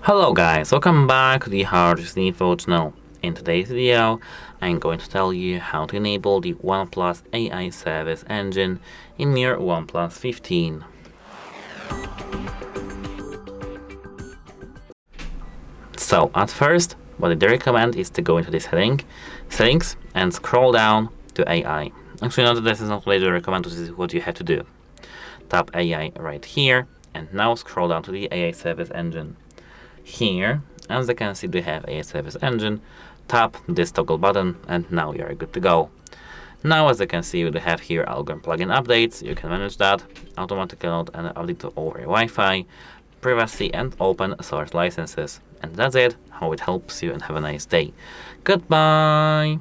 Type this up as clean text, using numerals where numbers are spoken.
Hello guys, welcome back to the HardReset.Info channel. In today's video, I'm going to tell you how to enable the OnePlus AI service engine in your OnePlus 15. So at first, what I do recommend is to go into this settings and scroll down to AI. Actually, no, this is not what I do recommend, this is what you have to do. Tap AI right here and now scroll down to the AI service engine. Here, as you can see, we have a service engine. Tap this toggle button and now you are good to go. Now, as you can see, we have here algorithm plugin updates. You can manage that, automatically load and update over Wi-Fi, privacy and open source licenses. And that's it, how it helps you, and have a nice day. Goodbye!